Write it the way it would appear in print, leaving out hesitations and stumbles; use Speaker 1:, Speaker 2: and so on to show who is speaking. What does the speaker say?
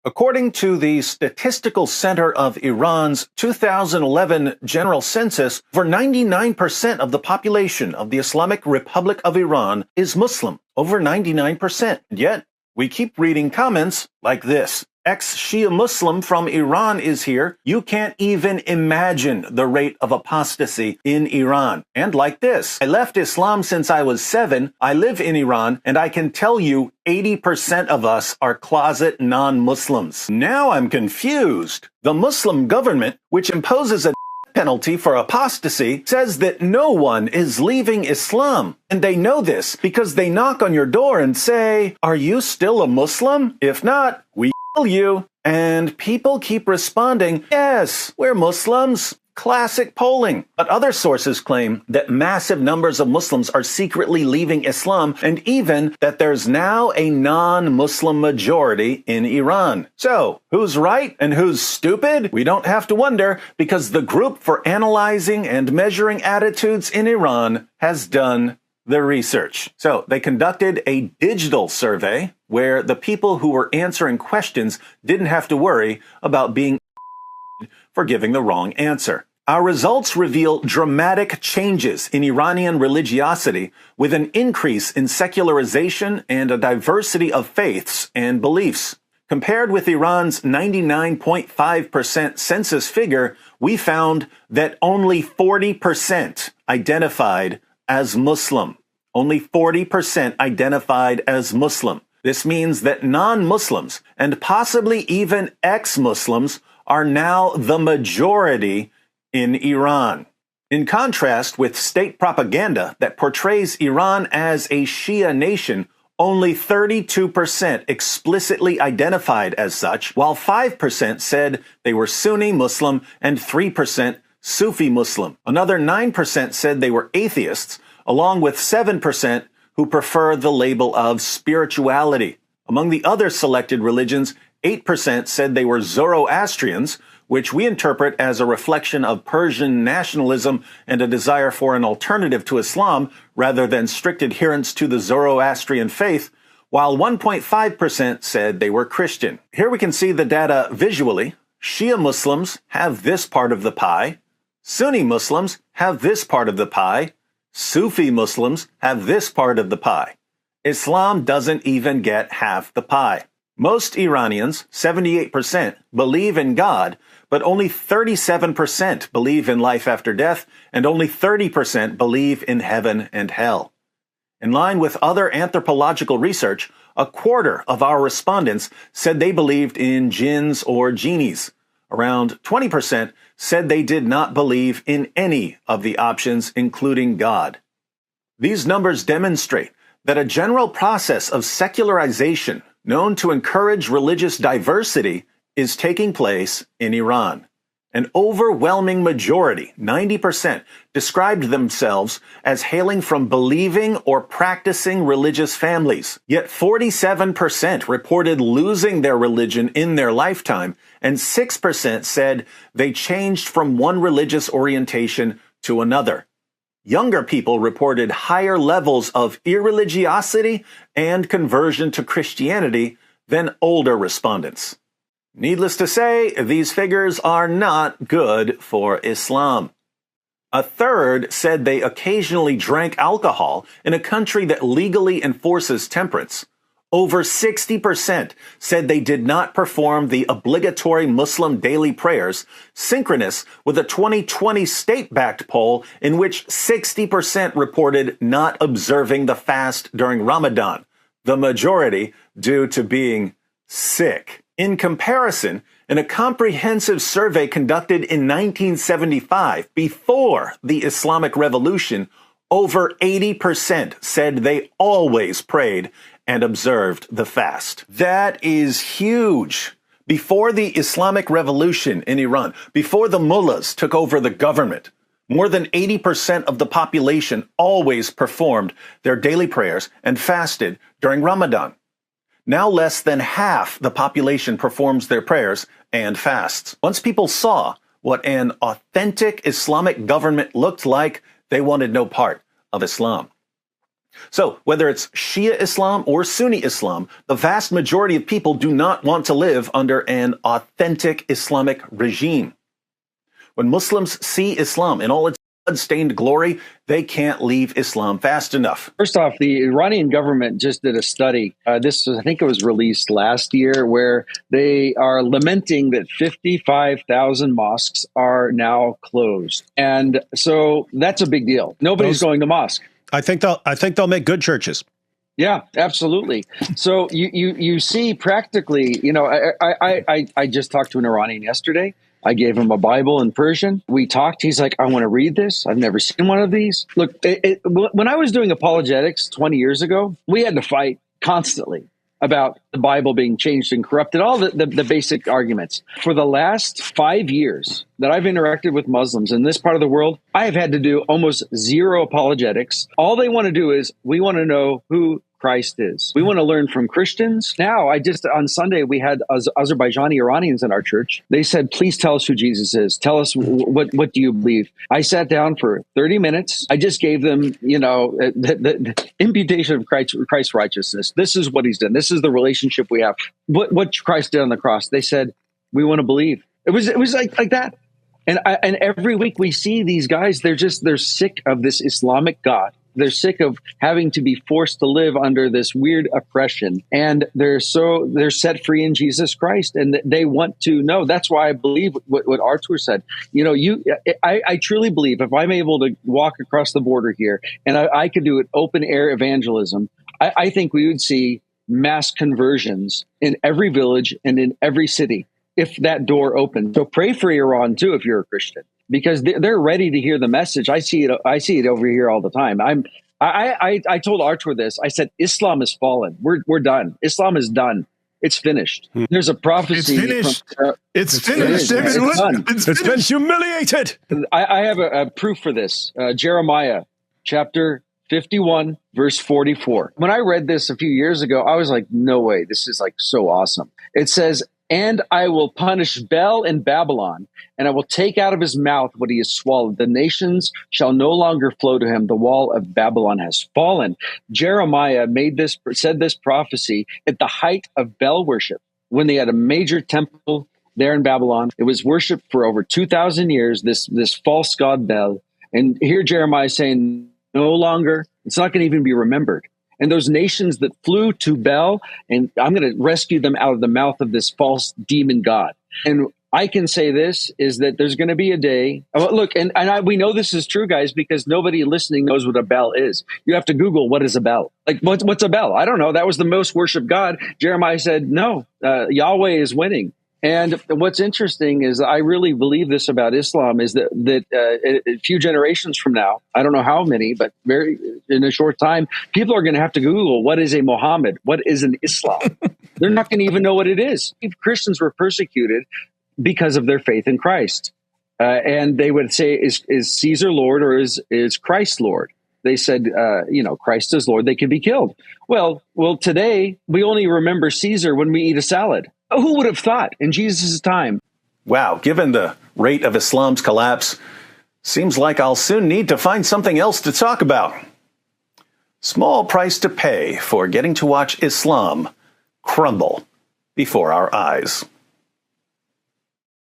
Speaker 1: According to the Statistical Center of Iran's 2011 General Census, over 99% of the population of the Islamic Republic of Iran is Muslim. Over 99%. And yet, we keep reading comments like this. Ex-Shia Muslim from Iran is here. You can't even imagine the rate of apostasy in Iran. And like this. I left Islam since I was 7. I live in Iran, and I can tell you 80% of us are closet non-Muslims. Now I'm confused. The Muslim government, which imposes a penalty for apostasy, says that no one is leaving Islam. And they know this because they knock on your door and say, "Are you still a Muslim? If not, we kill you." And people keep responding, "Yes, we're Muslims." Classic polling. But other sources claim that massive numbers of Muslims are secretly leaving Islam, and even that there's now a non-Muslim majority in Iran. So, who's right and who's stupid? We don't have to wonder, because the Group for Analyzing and Measuring Attitudes in Iran has done the research. So, they conducted a digital survey where the people who were answering questions didn't have to worry about being for giving the wrong answer. Our results reveal dramatic changes in Iranian religiosity, with an increase in secularization and a diversity of faiths and beliefs. Compared with Iran's 99.5% census figure, we found that only 40% identified as Muslim. Only 40% identified as Muslim. This means that non-Muslims, and possibly even ex-Muslims, are now the majority in Iran. In contrast with state propaganda that portrays Iran as a Shia nation, only 32% explicitly identified as such, while 5% said they were Sunni Muslim and 3% Sufi Muslim. Another 9% said they were atheists, along with 7% who prefer the label of spirituality. Among the other selected religions, 8% said they were Zoroastrians, which we interpret as a reflection of Persian nationalism and a desire for an alternative to Islam rather than strict adherence to the Zoroastrian faith, while 1.5% said they were Christian. Here we can see the data visually. Shia Muslims have this part of the pie. Sunni Muslims have this part of the pie. Sufi Muslims have this part of the pie. Islam doesn't even get half the pie. Most Iranians, 78%, believe in God, but only 37% believe in life after death, and only 30% believe in heaven and hell. In line with other anthropological research, a quarter of our respondents said they believed in jinns or genies. Around 20% said they did not believe in any of the options, including God. These numbers demonstrate that a general process of secularization known to encourage religious diversity is taking place in Iran. An overwhelming majority, 90%, described themselves as hailing from believing or practicing religious families. Yet 47% reported losing their religion in their lifetime, and 6% said they changed from one religious orientation to another. Younger people reported higher levels of irreligiosity and conversion to Christianity than older respondents. Needless to say, these figures are not good for Islam. A third said they occasionally drank alcohol in a country that legally enforces temperance. Over 60% said they did not perform the obligatory Muslim daily prayers, synchronous with a 2020 state-backed poll in which 60% reported not observing the fast during Ramadan, the majority due to being sick. In comparison, in a comprehensive survey conducted in 1975, before the Islamic Revolution, over 80% said they always prayed and observed the fast. That is huge. Before the Islamic Revolution in Iran, before the mullahs took over the government, more than 80% of the population always performed their daily prayers and fasted during Ramadan. Now less than half the population performs their prayers and fasts. Once people saw what an authentic Islamic government looked like, they wanted no part of Islam. So whether it's Shia Islam or Sunni Islam, the vast majority of people do not want to live under an authentic Islamic regime. When Muslims see Islam in all its blood-stained glory, they can't leave Islam fast enough.
Speaker 2: First off, the Iranian government just did a study. I think it was released last year, where they are lamenting that 55,000 mosques are now closed. And so that's a big deal. Nobody's going to mosque.
Speaker 3: I think they'll make good churches.
Speaker 2: Yeah, absolutely. So you see practically, I just talked to an Iranian yesterday. I gave him a Bible in Persian. We talked. He's like, I want to read this. I've never seen one of these. Look, when I was doing apologetics 20 years ago, we had to fight constantly about the Bible being changed and corrupted, all the basic arguments. For the last 5 years that I've interacted with Muslims in this part of the world, I have had to do almost zero apologetics. All they want to do is, we want to know who Christ is. We want to learn from Christians. Now, on Sunday, we had Azerbaijani Iranians in our church. They said, please tell us who Jesus is. Tell us, what do you believe? I sat down for 30 minutes. I just gave them, the imputation of Christ's righteousness. This is what he's done. This is the relationship we have. What Christ did on the cross. They said, we want to believe. It was like that. And every week we see these guys, they're sick of this Islamic God. They're sick of having to be forced to live under this weird oppression, and they're set free in Jesus Christ, and they want to know. That's why I believe what Artur said. I truly believe if I'm able to walk across the border here and I could do an open air evangelism, I think we would see mass conversions in every village and in every city if that door opened. So pray for Iran too if you're a Christian, because they're ready to hear the message. I see it over here all the time. I told Artur this. I said, Islam is fallen. We're done. Islam is done. It's finished. There's a prophecy.
Speaker 3: It's finished. It's finished. It's been humiliated.
Speaker 2: I have a proof for this. Jeremiah chapter 51, verse 44. When I read this a few years ago, I was like, no way. This is like so awesome. It says, and I will punish Bel in Babylon, and I will take out of his mouth what he has swallowed. The nations shall no longer flow to him. The wall of Babylon has fallen. Jeremiah said this prophecy at the height of Bel worship, when they had a major temple there in Babylon. It was worshipped for over 2,000 years, this false god Bel. And here Jeremiah is saying, no longer, it's not going to even be remembered. And those nations that flew to Bel, and I'm going to rescue them out of the mouth of this false demon god. And I can say this, is that there's going to be a day. Look, we know this is true, guys, because nobody listening knows what a Bel is. You have to Google, what is a Bel? Like, what's a Bel? I don't know. That was the most worshipped god. Jeremiah said, no, Yahweh is winning. And what's interesting is I really believe this about Islam, is that a few generations from now, I don't know how many, but in a short time, people are going to have to Google, what is a Muhammad? What is an Islam? They're not going to even know what it is. Christians were persecuted because of their faith in Christ. And they would say, is Caesar Lord, or is Christ Lord? They said, Christ is Lord. They could be killed. Well, today we only remember Caesar when we eat a salad. Who would have thought in Jesus' time?
Speaker 1: Wow, given the rate of Islam's collapse, seems like I'll soon need to find something else to talk about. Small price to pay for getting to watch Islam crumble before our eyes.